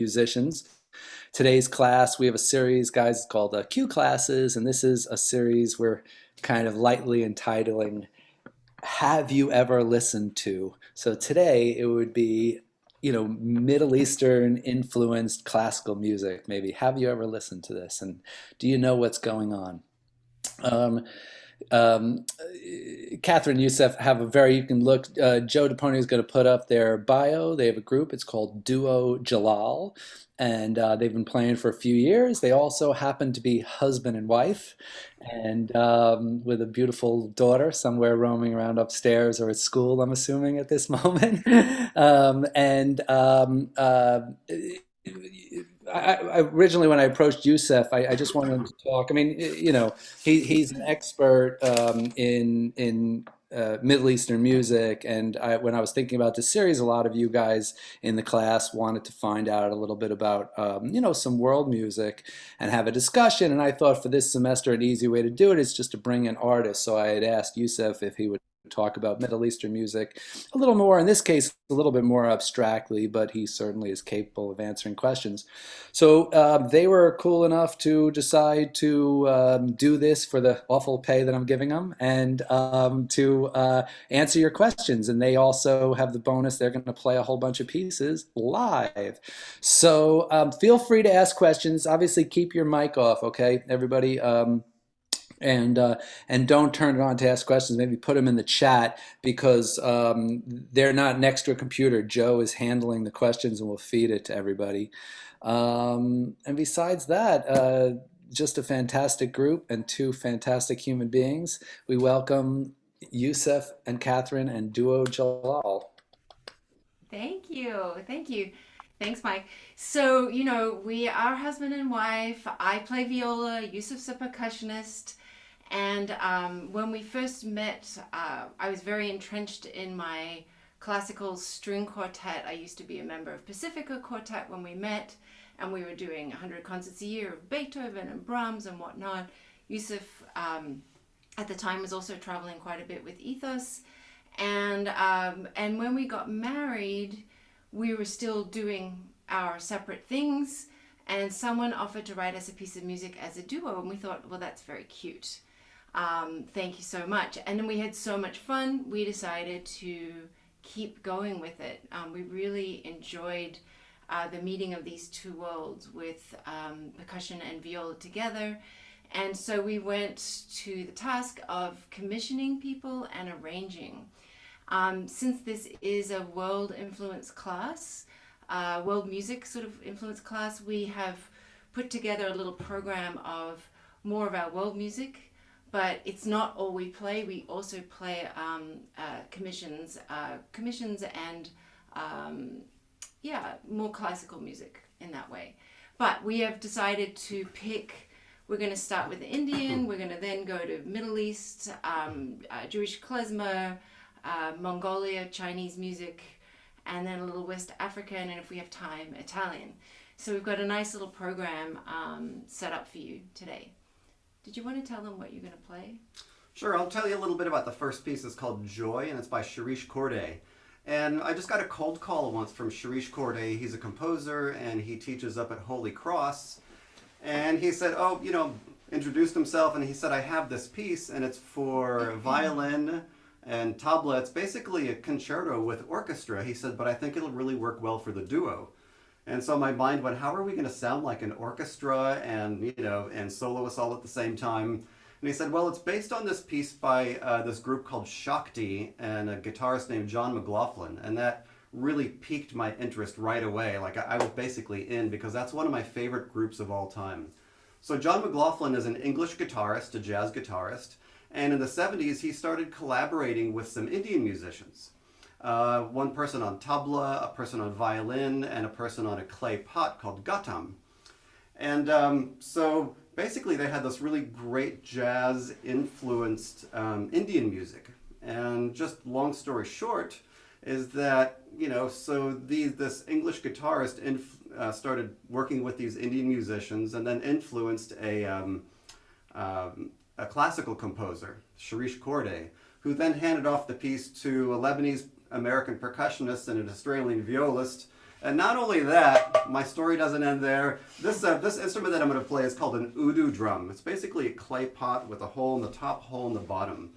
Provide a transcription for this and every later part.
musicians. Today's class, we have a series, guys, called Q Classes, and this is a series we're kind of lightly entitling Have You Ever Listened To? So today it would be, Middle Eastern influenced classical music, maybe. Have you ever listened to this? And do you know what's going on? Um, um, Kathryn Yousif have a very, you can look, Joe DePony is going to put up their bio. They have a group, it's called duoJalal, and they've been playing for a few years. They also happen to be husband and wife, and with a beautiful daughter somewhere roaming around upstairs or at school, I'm assuming at this moment. And Originally, when I approached Youssef, I just wanted him to talk. I mean, he's an expert in Middle Eastern music, and when I was thinking about this series, a lot of you guys in the class wanted to find out a little bit about some world music and have a discussion. And I thought for this semester, an easy way to do it is just to bring in artists. So I had asked Youssef if he would talk about Middle Eastern music a little more, in this case, a little bit more abstractly, but he certainly is capable of answering questions. So they were cool enough to decide to do this for the awful pay that I'm giving them and to answer your questions. And they also have the bonus, they're going to play a whole bunch of pieces live. So feel free to ask questions. Obviously, keep your mic off, okay, everybody? And don't turn it on to ask questions. Maybe put them in the chat because they're not next to a computer. Joe is handling the questions and will feed it to everybody. And besides that, just a fantastic group and two fantastic human beings. We welcome Youssef and Kathryn and duoJalal. Thank you. Thank you. Thanks, Mike. So, we are husband and wife. I play viola, Yusuf's a percussionist. And when we first met, I was very entrenched in my classical string quartet. I used to be a member of Pacifica Quartet when we met, and we were doing 100 concerts a year of Beethoven and Brahms and whatnot. Yusuf, at the time, was also traveling quite a bit with Ethos. And when we got married, we were still doing our separate things, and someone offered to write us a piece of music as a duo, and we thought, well, that's very cute. Thank you so much. And then we had so much fun, we decided to keep going with it. We really enjoyed the meeting of these two worlds with percussion and viola together. And so we went to the task of commissioning people and arranging. Since this is a world influence class, world music sort of influence class, we have put together a little program of more of our world music, but it's not all we play. We also play commissions and more classical music in that way. But we have decided to pick. We're going to start with Indian. We're going to then go to Middle East, Jewish klezmer, Mongolia, Chinese music, and then a little West African, and if we have time, Italian. So we've got a nice little program set up for you today. Did you want to tell them what you're going to play? Sure, I'll tell you a little bit about the first piece. It's called Joy, and it's by Shirish Corday. And I just got a cold call once from Shirish Corday. He's a composer, and he teaches up at Holy Cross. And he said, introduced himself, and he said, I have this piece, and it's for violin and tabla. It's basically a concerto with orchestra. He said, but I think it'll really work well for the duo. And so my mind went, how are we going to sound like an orchestra and soloists all at the same time? And he said, well, it's based on this piece by this group called Shakti and a guitarist named John McLaughlin. And that really piqued my interest right away. Like I was basically in, because that's one of my favorite groups of all time. So John McLaughlin is an English guitarist, a jazz guitarist. And in the 70s, he started collaborating with some Indian musicians. One person on tabla, a person on violin, and a person on a clay pot called ghatam. And so basically they had this really great jazz-influenced Indian music. And just long story short is that, this English guitarist started working with these Indian musicians and then influenced a classical composer, Shirish Corday, who then handed off the piece to a Lebanese American percussionist and an Australian violist, And not only that, my story doesn't end there. This instrument that I'm going to play is called an udu drum. It's basically a clay pot with a hole in the top, hole in the bottom.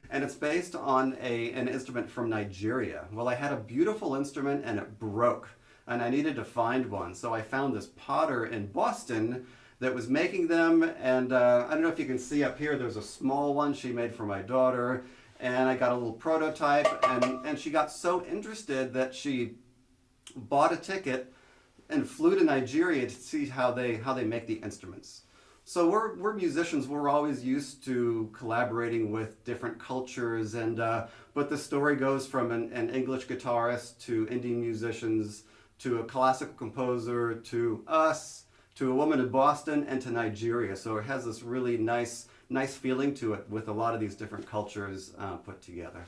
And it's based on an instrument from Nigeria. Well, I had a beautiful instrument and it broke, and I needed to find one. So I found this potter in Boston that was making them, and I don't know if you can see up here, there's a small one she made for my daughter, and I got a little prototype, and she got so interested that she bought a ticket and flew to Nigeria to see how they make the instruments. So we're musicians. We're always used to collaborating with different cultures, and but the story goes from an English guitarist to Indian musicians to a classical composer to us to a woman in Boston and to Nigeria. So it has this really nice feeling to it with a lot of these different cultures put together.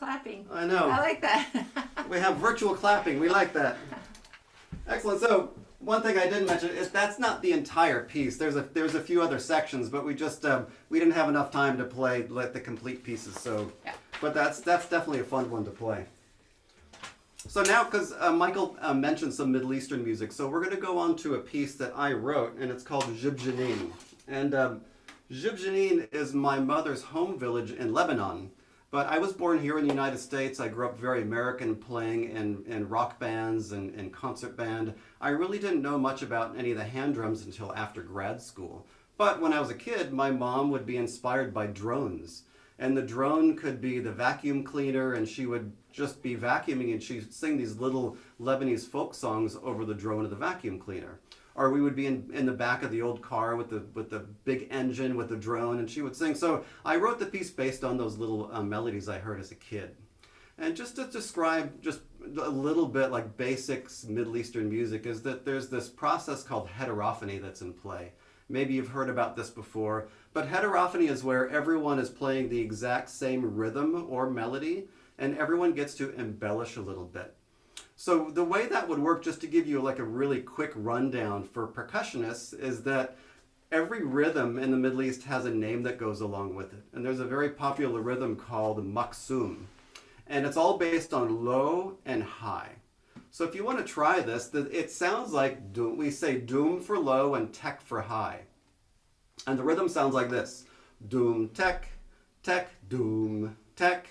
clapping. I know. I like that. We have virtual clapping. We like that. Excellent. So one thing I didn't mention is that's not the entire piece. There's a few other sections, but we just we didn't have enough time to play the complete pieces. So, Yeah. but that's definitely a fun one to play. So now, because Michael mentioned some Middle Eastern music, so we're going to go on to a piece that I wrote, and it's called Jibjanin. And Jibjanin is my mother's home village in Lebanon. But I was born here in the United States. I grew up very American, playing in rock bands and concert band. I really didn't know much about any of the hand drums until after grad school. But when I was a kid, my mom would be inspired by drones. And the drone could be the vacuum cleaner, and she would just be vacuuming, and she'd sing these little Lebanese folk songs over the drone of the vacuum cleaner. Or we would be in the back of the old car with the big engine with the drone, and she would sing. So I wrote the piece based on those little melodies I heard as a kid. And just to describe just a little bit like basics Middle Eastern music is that there's this process called heterophony that's in play. Maybe you've heard about this before, but heterophony is where everyone is playing the exact same rhythm or melody, and everyone gets to embellish a little bit. So the way that would work, just to give you like a really quick rundown for percussionists, is that every rhythm in the Middle East has a name that goes along with it. And there's a very popular rhythm called maksum. And it's all based on low and high. So if you want to try this, it sounds like doom. We say doom for low and tek for high. And the rhythm sounds like this. Doom, tek, tek, doom, tek,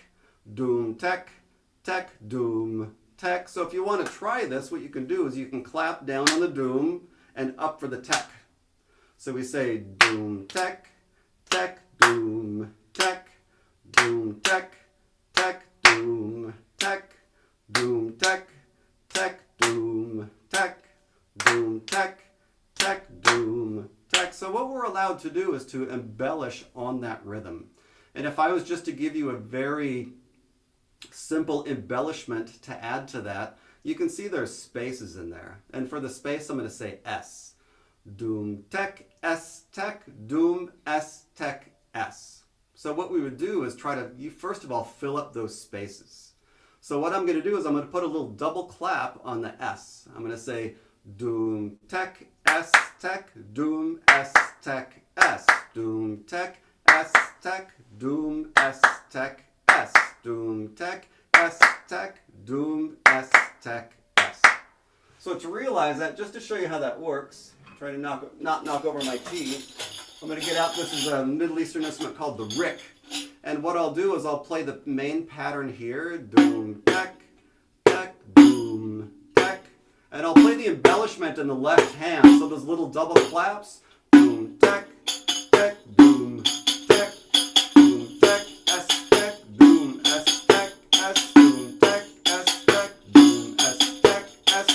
tek, doom, tek. So if you want to try this, what you can do is you can clap down on the doom and up for the tek. So we say doom, tek, tek, doom, tek, doom, tek, tek, doom, tek, doom, tek, tek, doom, tek, doom, tek, tek, doom, tek. So what we're allowed to do is to embellish on that rhythm. And if I was just to give you a very simple embellishment to add to that, you can see there's spaces in there. And for the space, I'm going to say S. Doom, tek, S, tek, doom, S, tek, S. So what we would do is try to, first of all, fill up those spaces. So what I'm going to do is I'm going to put a little double clap on the S. I'm going to say doom, tek, S, tek, doom, S, tek, S. Doom, tek, S, tek, doom, S, tek, S. Doom, tek, S, tek, doom, S, tek, S. So to realize that, just to show you how that works, try to not knock over my tea, I'm going to get out, this is a Middle Eastern instrument called the rick. And what I'll do is I'll play the main pattern here, doom, tek, tek, doom, tek. And I'll play the embellishment in the left hand, so those little double claps, doom, tek, tek, doom, tek, doom, tek, S, tek, doom, S, tek, S, doom, tek, S, tek, doom, S, tek, S.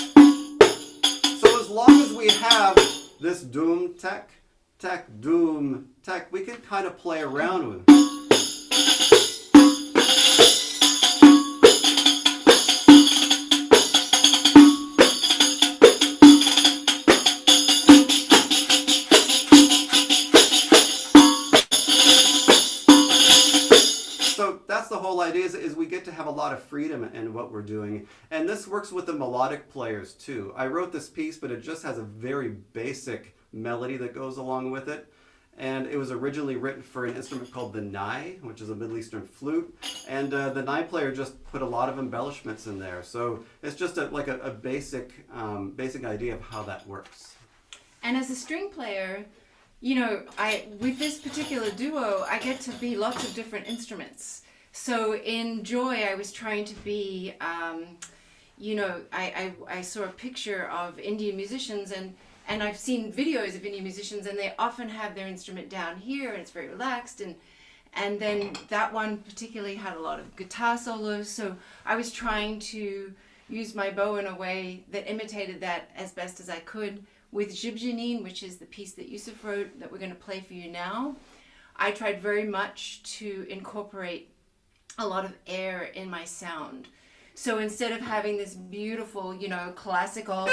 So as long as we have this doom, tek, tek, doom, tek, we can kind of play around with it. Is we get to have a lot of freedom in what we're doing, and this works with the melodic players too. I wrote this piece, but it just has a very basic melody that goes along with it, and it was originally written for an instrument called the nai, which is a Middle Eastern flute, and the nai player just put a lot of embellishments in there. So it's just like a basic idea of how that works. And as a string player, you know, with this particular duo, I get to be lots of different instruments. So in Joy, I was trying to be, you know, I saw a picture of Indian musicians, and I've seen videos of Indian musicians, and they often have their instrument down here, and it's very relaxed, and then that one particularly had a lot of guitar solos, so I was trying to use my bow in a way that imitated that as best as I could. With Jibjanin, which is the piece that Yousif wrote that we're going to play for you now, I tried very much to incorporate a lot of air in my sound. So instead of having this beautiful, classical,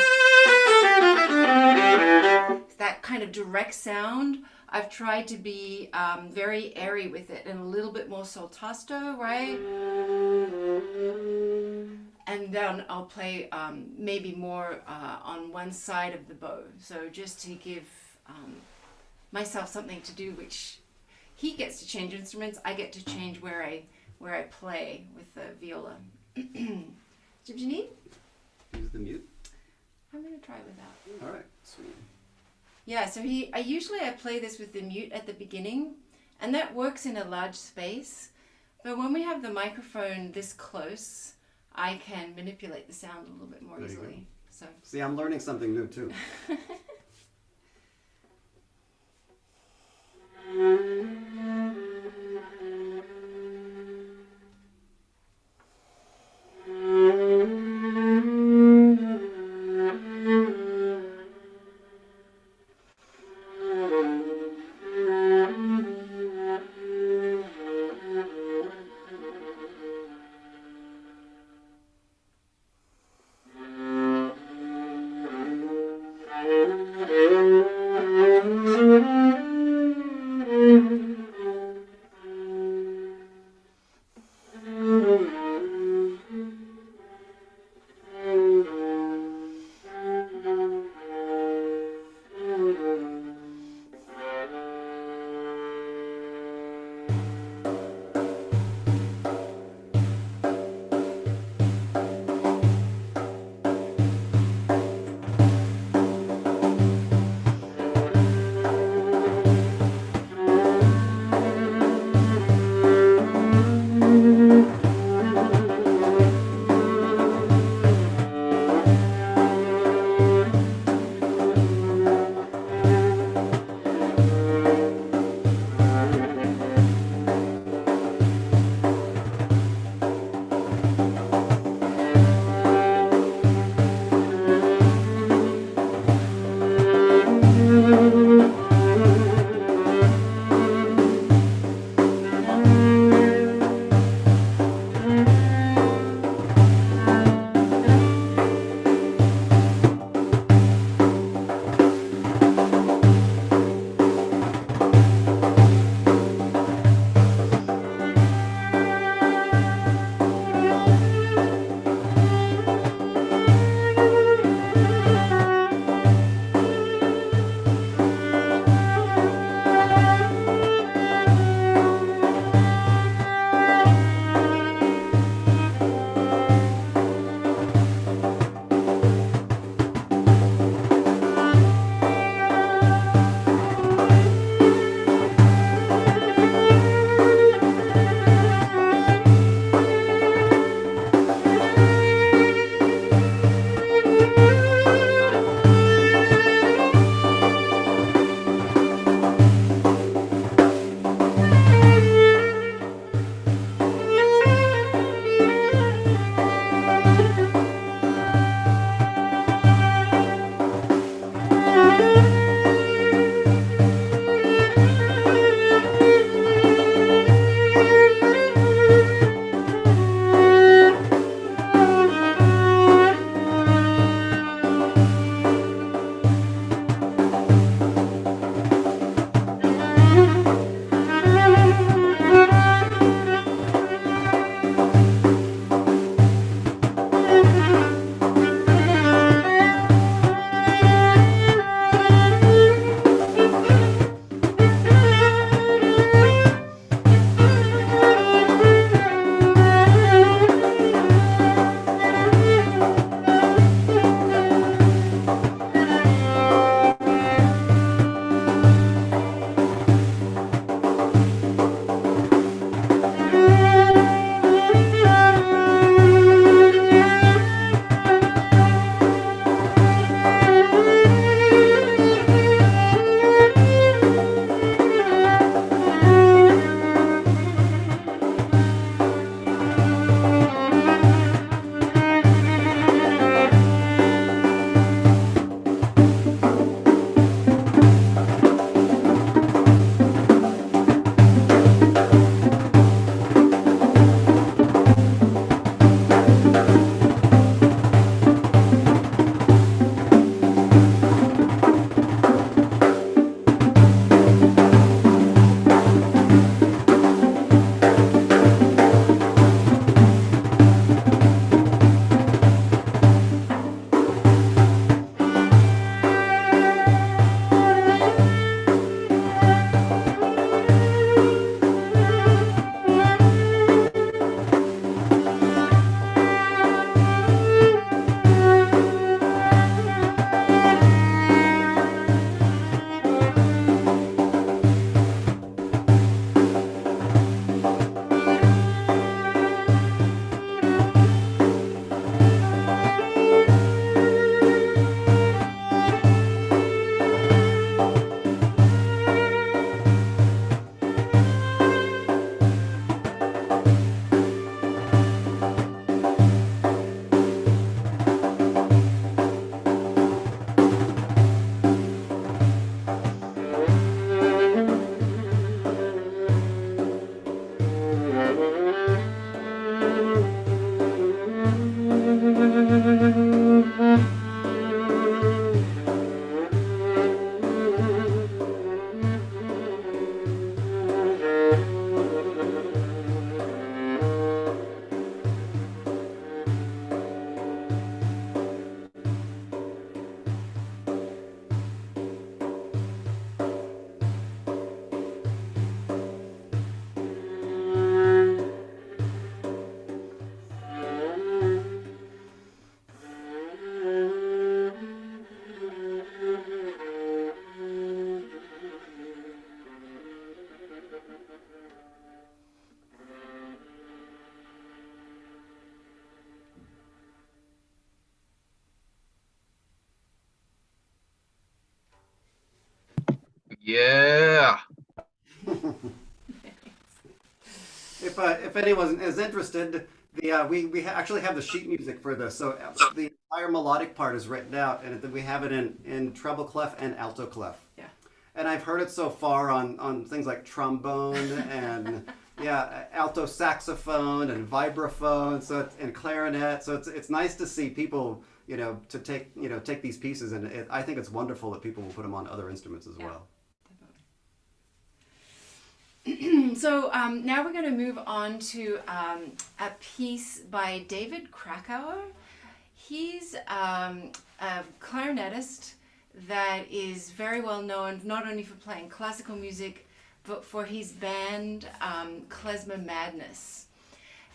that kind of direct sound, I've tried to be very airy with it and a little bit more soltasto, right? And then I'll play maybe more on one side of the bow. So just to give myself something to do, which he gets to change instruments, I get to change where I play with the viola. Did you need? Use the mute. I'm gonna try without. All right, sweet. Yeah, so I play this with the mute at the beginning, and that works in a large space. But when we have the microphone this close, I can manipulate the sound a little bit more easily. So see, I'm learning something new too. Yeah. If anyone is interested, we actually have the sheet music for this. So the entire melodic part is written out, and we have it in treble clef and alto clef. Yeah. And I've heard it so far on things like trombone and yeah, alto saxophone and vibraphone, and clarinet. So it's nice to see people to take these pieces, and I think it's wonderful that people will put them on other instruments as well. So now we're going to move on to a piece by David Krakauer. He's a clarinetist that is very well known not only for playing classical music, but for his band Klezmer Madness.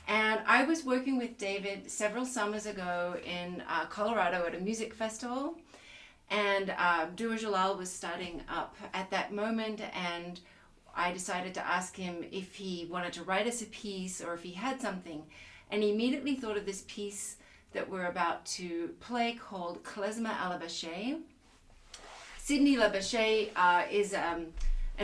And I was working with David several summers ago in Colorado at a music festival, and duoJalal was starting up at that moment, and I decided to ask him if he wanted to write us a piece or if he had something. And he immediately thought of this piece that we're about to play called Klezmer à la Bachet. Sidney Labachet is an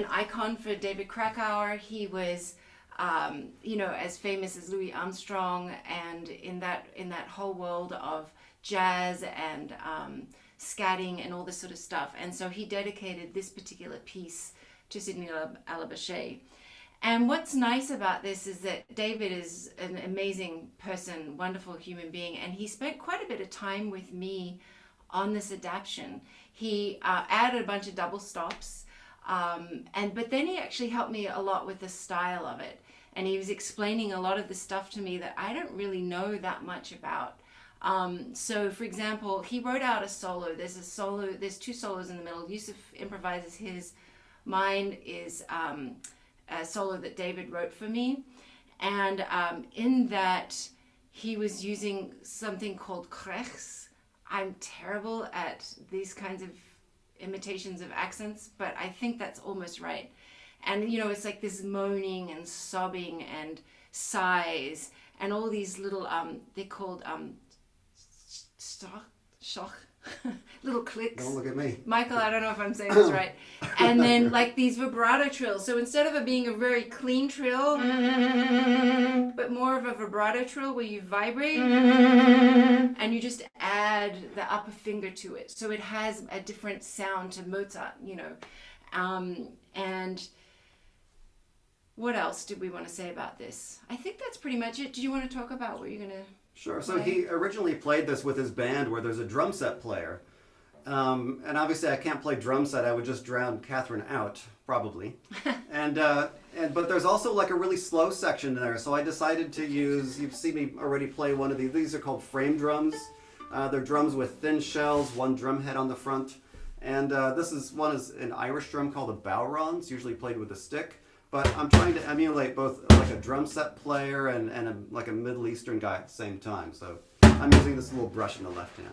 icon for David Krakauer. He was, as famous as Louis Armstrong, and in that whole world of jazz and scatting and all this sort of stuff. And so he dedicated this particular piece to Sidney à la Bachet. And what's nice about this is that David is an amazing person, wonderful human being, and he spent quite a bit of time with me on this adaptation. He added a bunch of double stops, but then he actually helped me a lot with the style of it. And he was explaining a lot of the stuff to me that I don't really know that much about. So for example, he wrote out a solo. There's two solos in the middle. Yousif improvises his. Mine is a solo that David wrote for me. And in that, he was using something called krechts. I'm terrible at these kinds of imitations of accents, but I think that's almost right. And, it's like this moaning and sobbing and sighs and all these little, they're called shoch, little clicks. Don't look at me. Michael, I don't know if I'm saying this right. And then like these vibrato trills. So instead of it being a very clean trill, but more of a vibrato trill where you vibrate and you just add the upper finger to it. So it has a different sound to Mozart, and what else did we want to say about this? I think that's pretty much it. Do you want to talk about what you're going to... Sure. So he originally played this with his band where there's a drum set player. And obviously I can't play drum set. I would just drown Kathryn out, probably. But there's also like a really slow section there. So I decided to use, you've seen me already play one of these. These are called frame drums. They're drums with thin shells, one drum head on the front. And this is an Irish drum called a bowron. It's usually played with a stick. But I'm trying to emulate both like a drum set player and like a Middle Eastern guy at the same time. So I'm using this little brush in the left hand.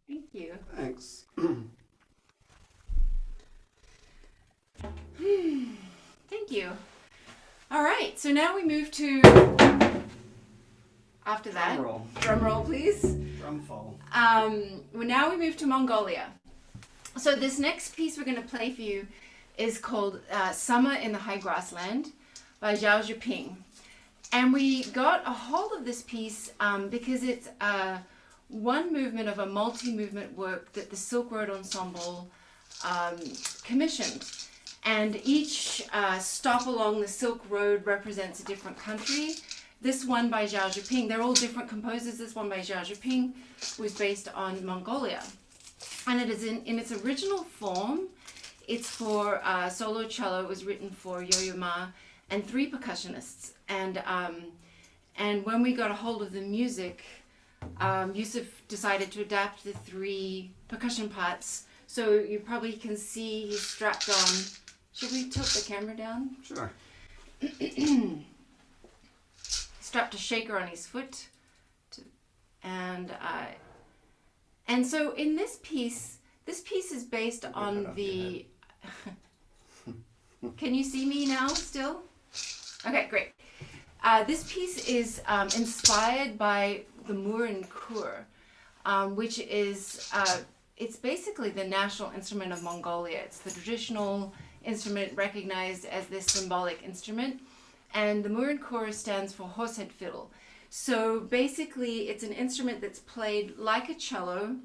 Thank you. Thanks. Thank you. All right, so now we move to, after that, drum roll please. Drum fall. Well, now we move to Mongolia. So this next piece we're going to play for you is called Summer in the High Grassland by Zhao Zhiping. And we got a hold of this piece because it's one movement of a multi-movement work that the Silk Road Ensemble commissioned. And each stop along the Silk Road represents a different country. This one by Zhao Zhiping, they're all different composers. This one by Zhao Zhiping was based on Mongolia. And it is in its original form. It's for solo cello. It was written for Yo-Yo Ma and 3 percussionists. And when we got a hold of the music, Yousif decided to adapt the 3 percussion parts. So you probably can see he's strapped on. Should we tilt the camera down? Sure. Strapped a shaker on his foot. And so in this piece is based on the... Can you see me now still? Okay, great. This piece is inspired by the Murin Kur, which is, it's basically the national instrument of Mongolia. It's the traditional instrument recognized as this symbolic instrument. And the Murin Kur stands for horsehead fiddle. So basically it's an instrument that's played like a cello.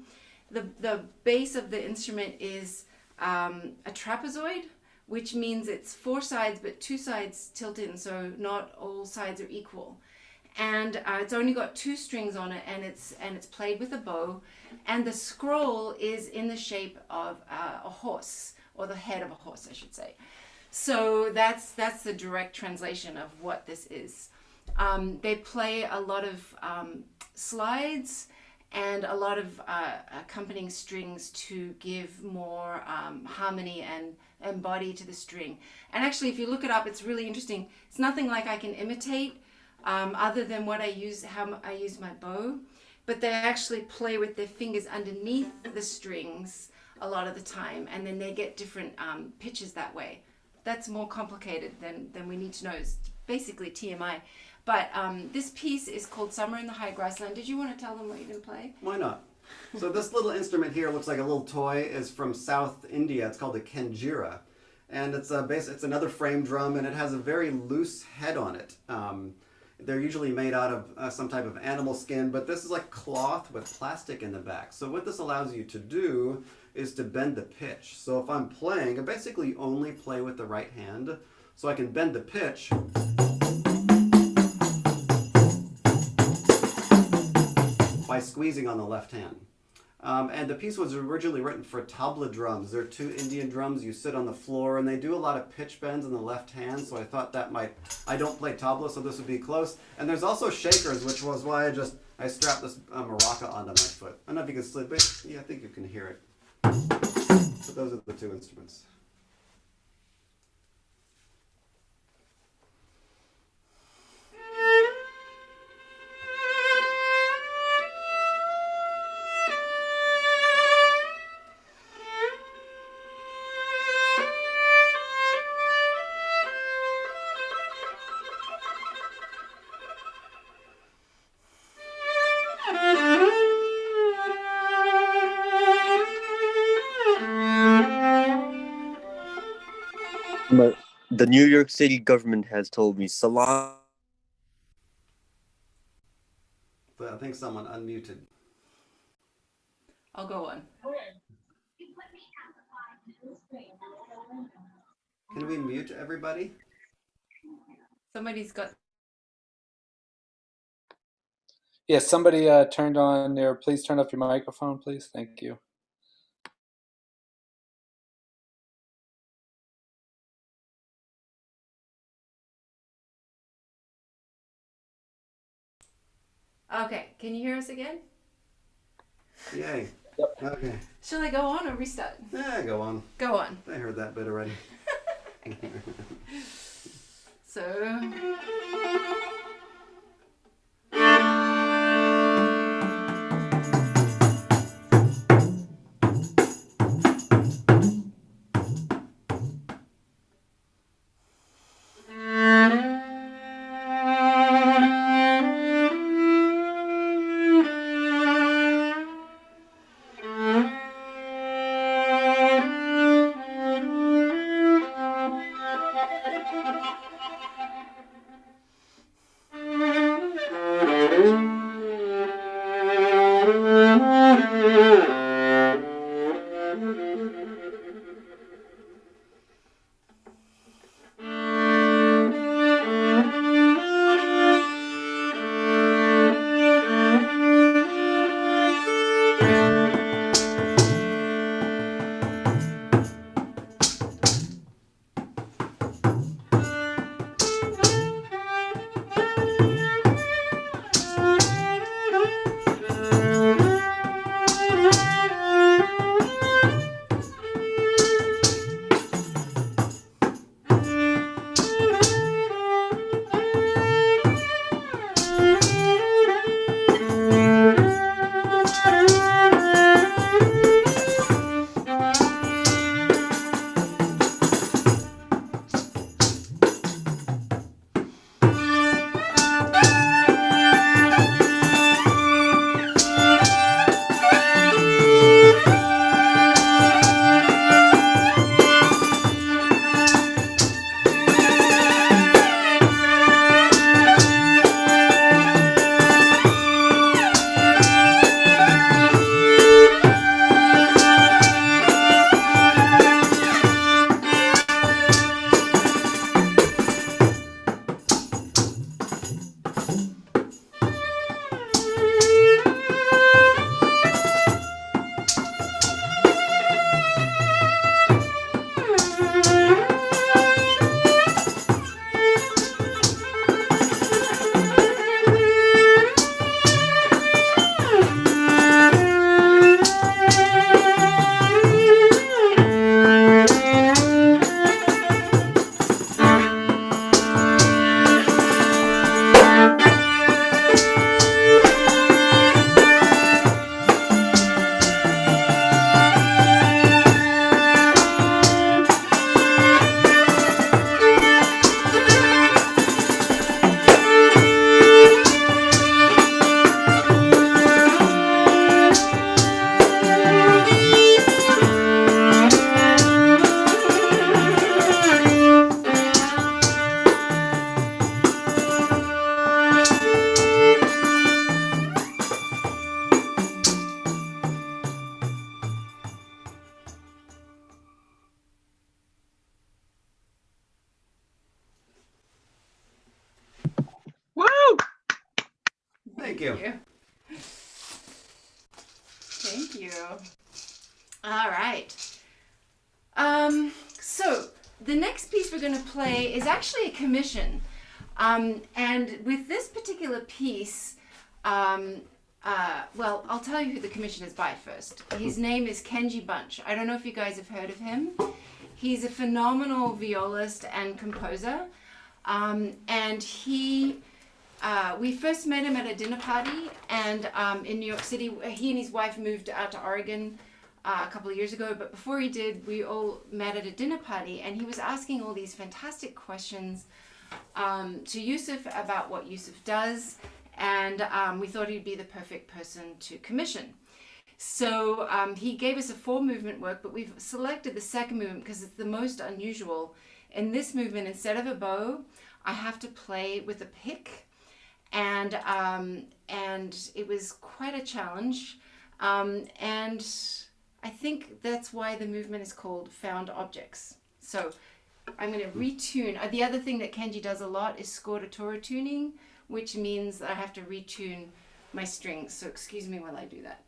The base of the instrument is a trapezoid, which means it's 4 sides, but 2 sides tilt in, so not all sides are equal. And it's only got 2 strings on it, and it's played with a bow. And the scroll is in the shape of a horse, or the head of a horse, I should say. So that's the direct translation of what this is. They play a lot of slides and a lot of accompanying strings to give more harmony and body to the string. And actually, if you look it up, it's really interesting. It's nothing like I can imitate other than what how I use my bow. But they actually play with their fingers underneath the strings a lot of the time, and then they get different pitches that way. That's more complicated than we need to know. It's basically TMI. But this piece is called Summer in the High Grassland. Did you want to tell them what you're going to play? Why not? So this little instrument here looks like a little toy. Is from South India. It's called a kenjira. And it's another frame drum, and it has a very loose head on it. They're usually made out of some type of animal skin, but this is like cloth with plastic in the back. So what this allows you to do is to bend the pitch. So if I'm playing, I basically only play with the right hand. So I can bend the pitch by squeezing on the left hand. And the piece was originally written for tabla drums. They're two Indian drums. You sit on the floor, and they do a lot of pitch bends in the left hand, so I thought that might... I don't play tabla, so this would be close. And there's also shakers, which was why I strapped this maraca onto my foot. I don't know if you can slip it. Yeah, I think you can hear it. So those are the two instruments. But the New York City government has told me salon. But I think someone unmuted. I'll go on. Can we mute everybody? Somebody's got... Yeah, somebody turned on their, please turn off your microphone, please. Thank you. Okay, can you hear us again? Yay. Yep. Okay. Shall I go on or restart? Yeah, go on. Go on. I heard that bit already. So... you. Thank you. All right. So the next piece we're going to play is actually a commission. And with this particular piece, well, I'll tell you who the commission is by first. His name is Kenji Bunch. I don't know if you guys have heard of him. He's a phenomenal violist and composer. And we first met him at a dinner party and in New York City. He and his wife moved out to Oregon a couple of years ago, but before he did, we all met at a dinner party, and he was asking all these fantastic questions to Yousif about what Yousif does, and we thought he'd be the perfect person to commission. So he gave us a 4-movement work, but we've selected the second movement because it's the most unusual. In this movement, instead of a bow, I have to play with a pick, and it was quite a challenge, and I think that's why the movement is called Found Objects. So I'm going to retune. The other thing that Kenji does a lot is scordatura tuning, which means that I have to retune my strings. So excuse me while I do that.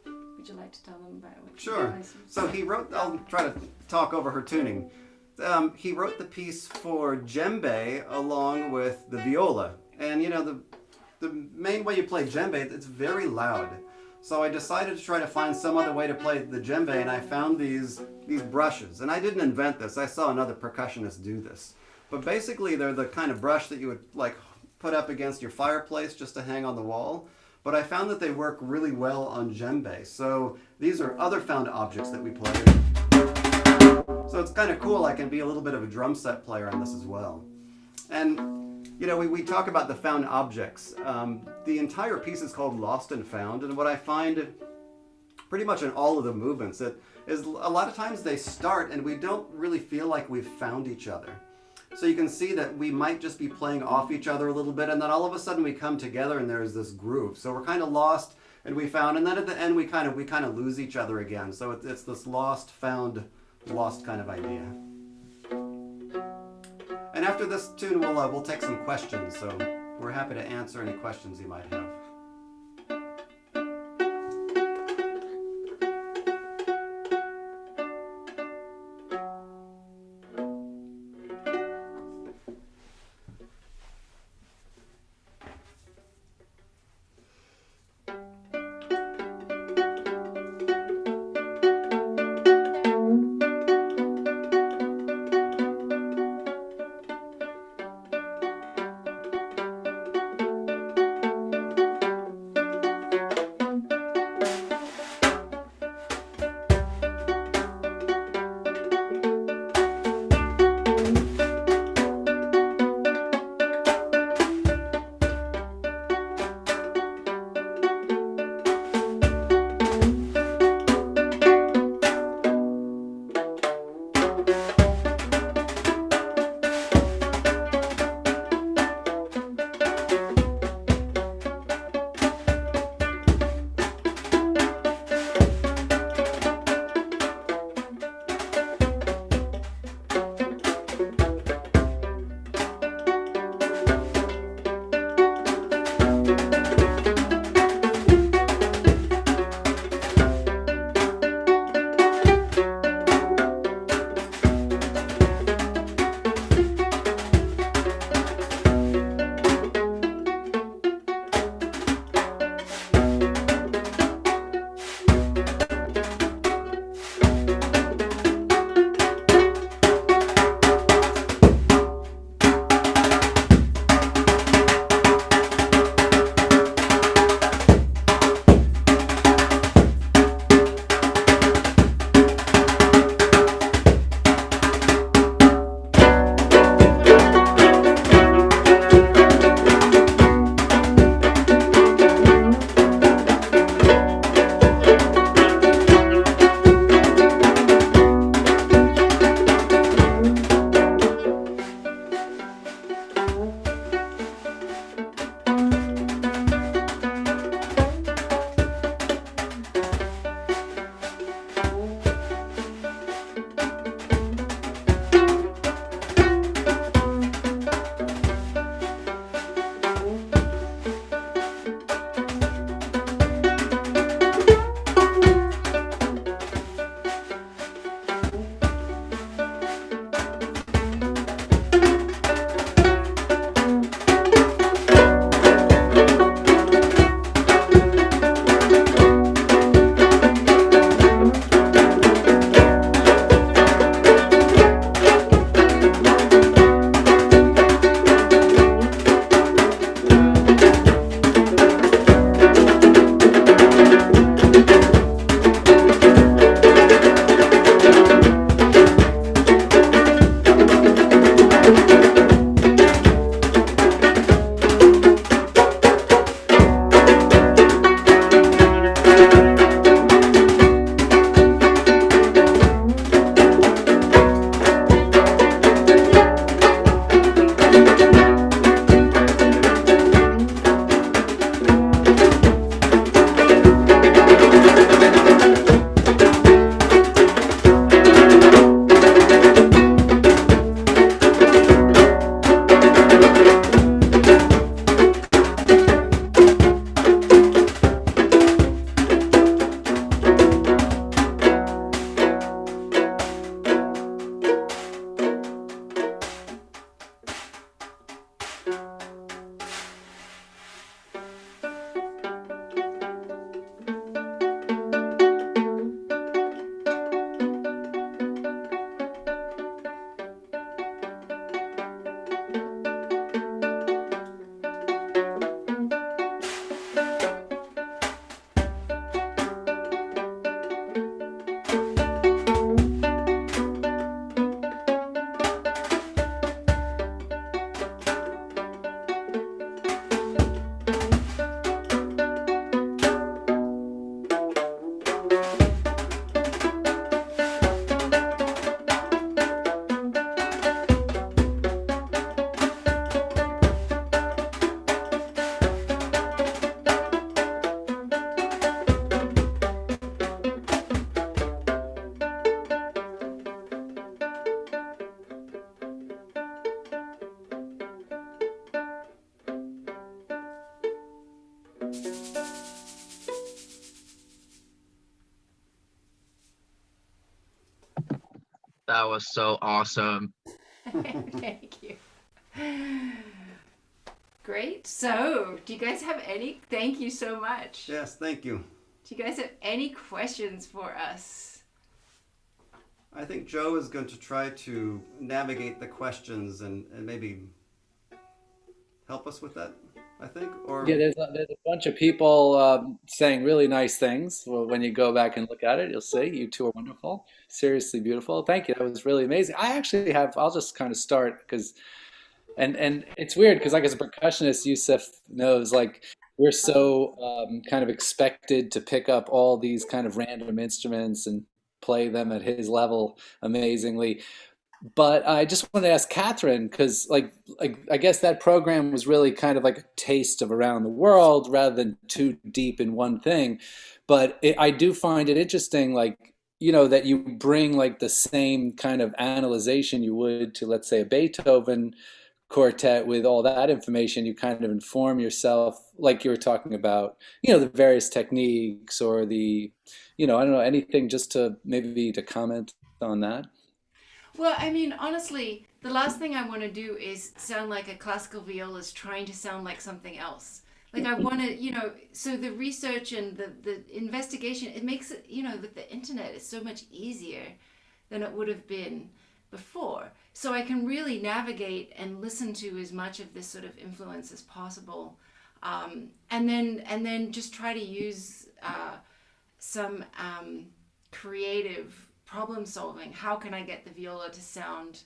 Would you like to tell them about what Sure. So he wrote, I'll try to talk over her tuning. He wrote the piece for djembe along with the viola. And you know, the main way you play djembe, it's very loud. So I decided to try to find some other way to play the djembe, and I found these brushes. And I didn't invent this. I saw another percussionist do this. But basically, they're the kind of brush that you would like put up against your fireplace just to hang on the wall. But I found that they work really well on djembe. So these are other found objects that we play. So it's kind of cool. I can be a little bit of a drum set player on this as well. And you know, we talk about the found objects. The entire piece is called Lost and Found, and what I find pretty much in all of the movements, it is a lot of times they start and we don't really feel like we've found each other. So you can see that we might just be playing off each other a little bit, and then all of a sudden we come together and there's this groove. So we're kind of lost and we found, and then at the end we kind of lose each other again. So it's this lost, found, lost kind of idea. And after this tune, we'll take some questions, so we're happy to answer any questions you might have. That was so awesome. Thank you. Great. So, do you guys have any? Thank you so much. Yes, thank you. Do you guys have any questions for us? I think Joe is going to try to navigate the questions and maybe help us with that, I think. Or Yeah, there's a bunch of people saying really nice things. Well, when you go back and look at it, you'll see you two are wonderful, seriously beautiful. Thank you. That was really amazing. I actually have. I'll just kind of start because and it's weird because like as a percussionist, Yusuf knows like we're so kind of expected to pick up all these kind of random instruments and play them at his level amazingly. But I just want to ask Kathryn because like I guess that program was really kind of like a taste of around the world rather than too deep in one thing. But I do find it interesting, like that you bring like the same kind of analyzation you would to, let's say, a Beethoven quartet with all that information. You kind of inform yourself, like you were talking about, the various techniques or I don't know, anything just to maybe to comment on that. Well, I mean, honestly, the last thing I want to do is sound like a classical violist trying to sound like something else. Like I want to, so the research and the investigation, it makes it, with the internet, it's so much easier than it would have been before. So I can really navigate and listen to as much of this sort of influence as possible. And then just try to use some creative problem solving. How can I get the viola to sound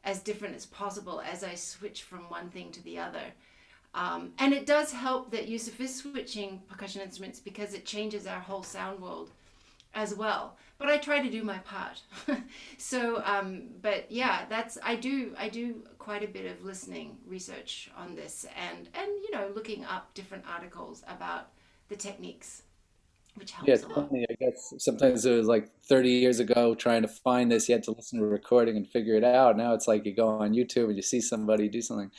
as different as possible as I switch from one thing to the other? And it does help that Yusuf is switching percussion instruments because it changes our whole sound world as well. But I try to do my part. So, but yeah, I do quite a bit of listening research on this and looking up different articles about the techniques, which Yeah, helps it's a lot. funny. I guess sometimes it was like 30 years ago trying to find this. You had to listen to a recording and figure it out. Now it's like you go on YouTube and you see somebody do something.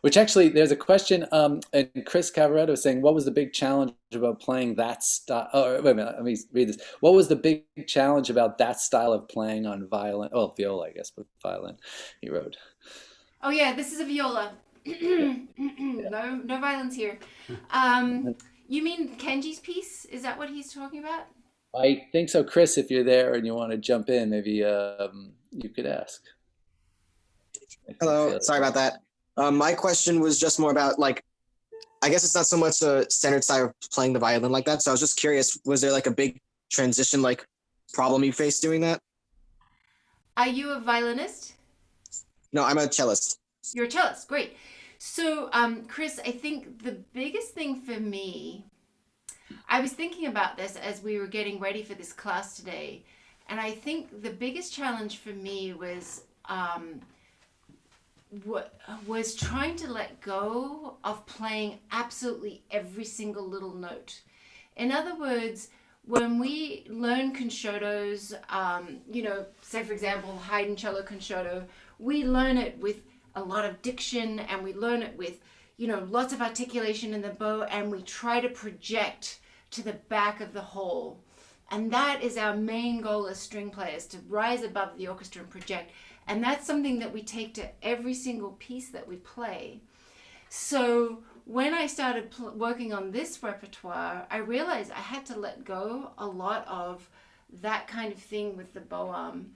Which actually, there's a question, and Chris Cavaretto was saying, what was the big challenge about playing that style? Oh, wait a minute, let me read this. What was the big challenge about that style of playing on violin? Oh, viola, I guess, but violin, he wrote. Oh yeah, this is a viola. Yeah, No violence here. yeah. You mean Kenji's piece? Is that what he's talking about? I think so, Chris, if you're there and you want to jump in, maybe you could ask. If you Hello, feel sorry about that. My question was just more about like, I guess it's not so much a standard style of playing the violin like that. So I was just curious, was there like a big transition, like problem you faced doing that? Are you a violinist? No, I'm a cellist. You're a cellist. Great. So, Chris, I think the biggest thing for me, I was thinking about this as we were getting ready for this class today, and I think the biggest challenge for me was trying to let go of playing absolutely every single little note. In other words, when we learn concertos, say for example, Haydn cello concerto, we learn it with a lot of diction and we learn it with, lots of articulation in the bow, and we try to project to the back of the whole. And that is our main goal as string players, to rise above the orchestra and project. And that's something that we take to every single piece that we play. So when I started working on this repertoire, I realized I had to let go a lot of that kind of thing with the bow arm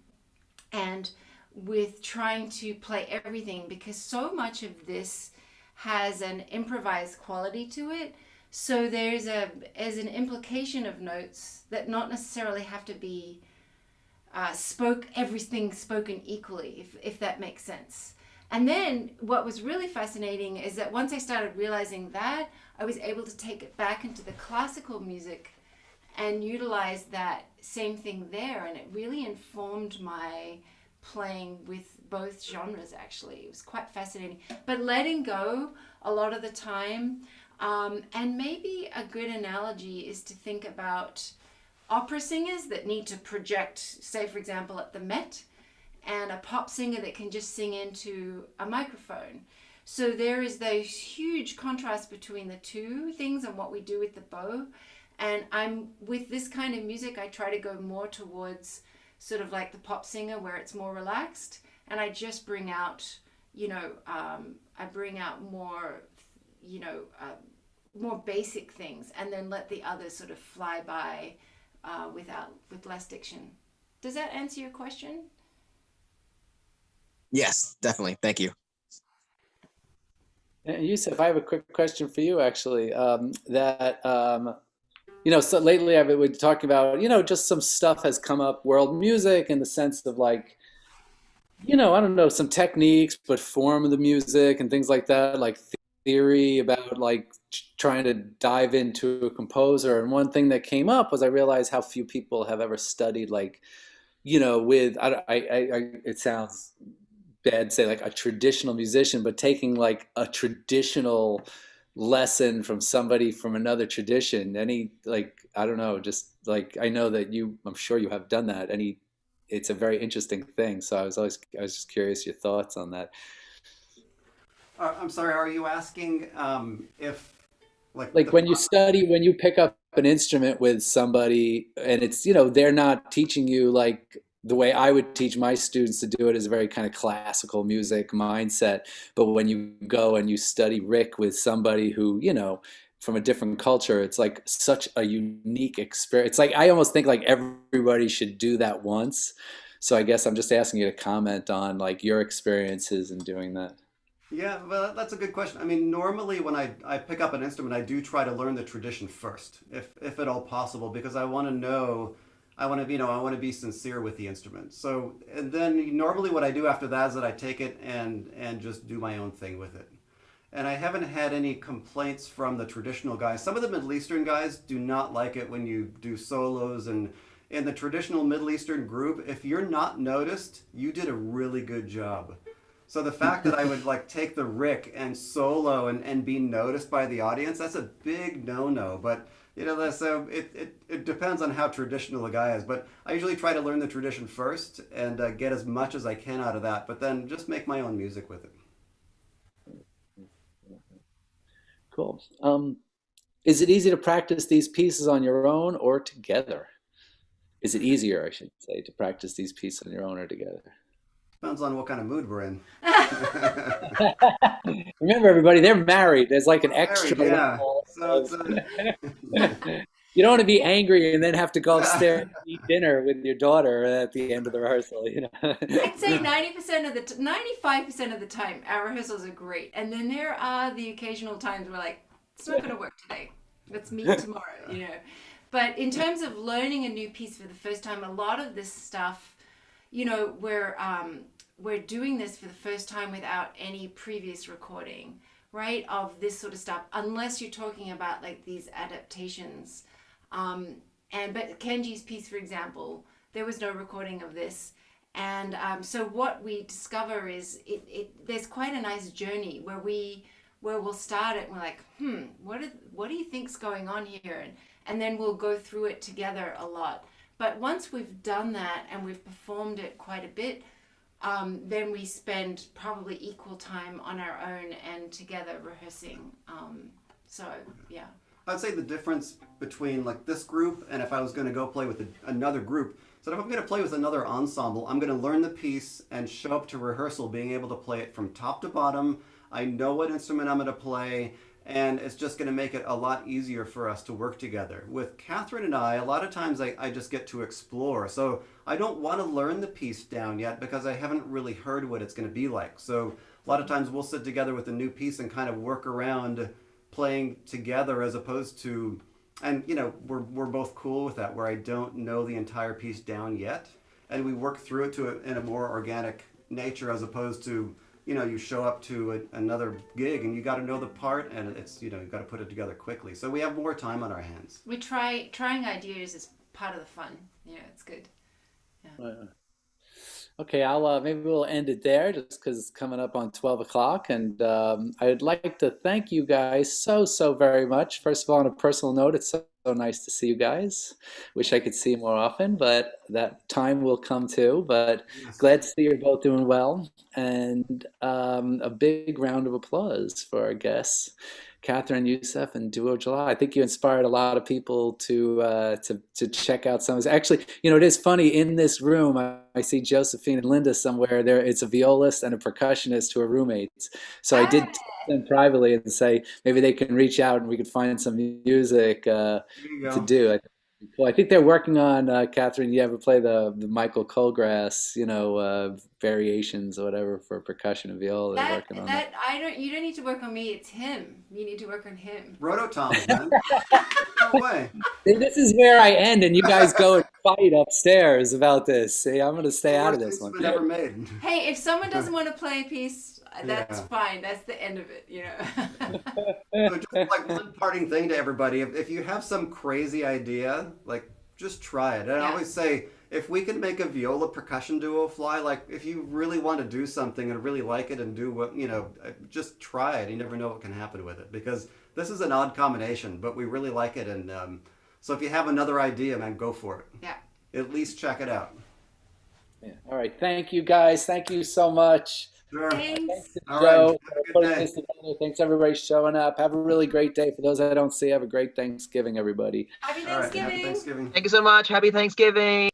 and with trying to play everything, because so much of this has an improvised quality to it. So there's an implication of notes that not necessarily have to be everything spoken equally, if that makes sense. And then what was really fascinating is that once I started realizing that, I was able to take it back into the classical music and utilize that same thing there, and it really informed my playing with both genres. Actually, it was quite fascinating, but letting go a lot of the time. And maybe a good analogy is to think about opera singers that need to project, say for example at the Met, and a pop singer that can just sing into a microphone. So there is this huge contrast between the two things and what we do with the bow. And with this kind of music, I try to go more towards sort of like the pop singer where it's more relaxed, and I just bring out, I bring out more, you know, more basic things, and then let the others sort of fly by with less diction. Does that answer your question? Yes, definitely. Thank you. Yousif, I have a quick question for you, actually. So lately I've been talking about, just some stuff has come up, world music, in the sense of like, I don't know, some techniques, but form of the music and things like that, like theory about like trying to dive into a composer. And one thing that came up was I realized how few people have ever studied like, with it sounds bad to say like a traditional musician, but taking like a traditional lesson from somebody from another tradition. Any like I don't know, just like I know that I'm sure you have done that. It's a very interesting thing. So I was just curious your thoughts on that. I'm sorry, are you asking if, like, Like when you pick up an instrument with somebody and it's, they're not teaching you like the way I would teach my students to do it is a very kind of classical music mindset. But when you go and you study Rick with somebody who, from a different culture, it's like such a unique experience. It's like I almost think like everybody should do that once. So I guess I'm just asking you to comment on like your experiences in doing that. Yeah, well, that's a good question. I mean, normally when I pick up an instrument, I do try to learn the tradition first, if at all possible, because I want to know, I want to, I want to be sincere with the instrument. So, and then normally what I do after that is that I take it and just do my own thing with it. And I haven't had any complaints from the traditional guys. Some of the Middle Eastern guys do not like it when you do solos, and in the traditional Middle Eastern group, if you're not noticed, you did a really good job. So the fact that I would like take the Rick and solo and be noticed by the audience, that's a big no-no. But so it depends on how traditional the guy is. But I usually try to learn the tradition first and get as much as I can out of that. But then just make my own music with it. Cool. Is it easy to practice these pieces on your own or together? Is it easier, I should say, to practice these pieces on your own or together? Depends on what kind of mood we're in. Remember, everybody, they're married. There's like an extra Married, yeah. level So of it's you don't want to be angry and then have to go upstairs and eat dinner with your daughter at the end of the rehearsal, I'd say 90% of 95% of the time, our rehearsals are great. And then there are the occasional times where like, it's not going to work today. Let's meet tomorrow. But in terms of learning a new piece for the first time, a lot of this stuff, we're doing this for the first time without any previous recording, right? Of this sort of stuff, unless you're talking about like these adaptations. But Kenji's piece, for example, there was no recording of this. And so what we discover is there's quite a nice journey where we'll start it and we're like, what do you think's going on here? And then we'll go through it together a lot. But once we've done that and we've performed it quite a bit, then we spend probably equal time on our own and together rehearsing. So yeah. I'd say the difference between like this group and if I was going to go play with another group. So if I'm going to play with another ensemble, I'm going to learn the piece and show up to rehearsal being able to play it from top to bottom. I know what instrument I'm going to play, and it's just going to make it a lot easier for us to work together. With Kathryn and I, a lot of times I just get to explore. So I don't want to learn the piece down yet because I haven't really heard what it's going to be like. So a lot of times we'll sit together with a new piece and kind of work around playing together as opposed to, and we're both cool with that, where I don't know the entire piece down yet, and we work through it in a more organic nature as opposed to you show up to another gig and you got to know the part, and it's you got to put it together quickly, so we have more time on our hands. We trying ideas is part of the fun. It's good. Yeah. Okay, I'll maybe we'll end it there just because it's coming up on 12 o'clock. And I'd like to thank you guys so very much. First of all, on a personal note, it's so nice to see you guys. Wish I could see you more often, but that time will come too. But Yes. glad to see you're both doing well. And a big round of applause for our guests, Kathryn, Yousif, and duoJalal. I think you inspired a lot of people to check out some of this. Actually, you know, it is funny, in this room, I see Josephine and Linda somewhere. There, it's a violist and a percussionist who are roommates. So I did text them privately and say maybe they can reach out and we could find some music There you to go. do. Well, I think they're working on, Kathryn, you ever play the Michael Colgrass, you know, variations or whatever for percussion and viola? They're working on that. You don't need to work on me, it's him. You need to work on him. Rototoms, man. No way. See, this is where I end, and you guys go and fight upstairs about this. See, I'm going to stay out of this one. Worst piece been ever made. Hey, if someone doesn't want to play a piece, that's Yeah. fine. That's the end of it, you know. So just like one parting thing to everybody, if you have some crazy idea, like just try it. And I Yeah. always say, if we can make a viola percussion duo fly, like if you really want to do something and really like it and do what, you know, just try it. You never know what can happen with it, because this is an odd combination, but we really like it. And so if you have another idea, man, go for it. Yeah. At least check it out. Yeah. All right. Thank you, guys. Thank you so much. Sure. Thanks. All Joe, right. for Have a good putting day. this together. Thanks, everybody, showing up. Have a really great day. For those I don't see, have a great Thanksgiving, everybody. Happy All right. Thanksgiving. Happy Thanksgiving. Thank you so much. Happy Thanksgiving.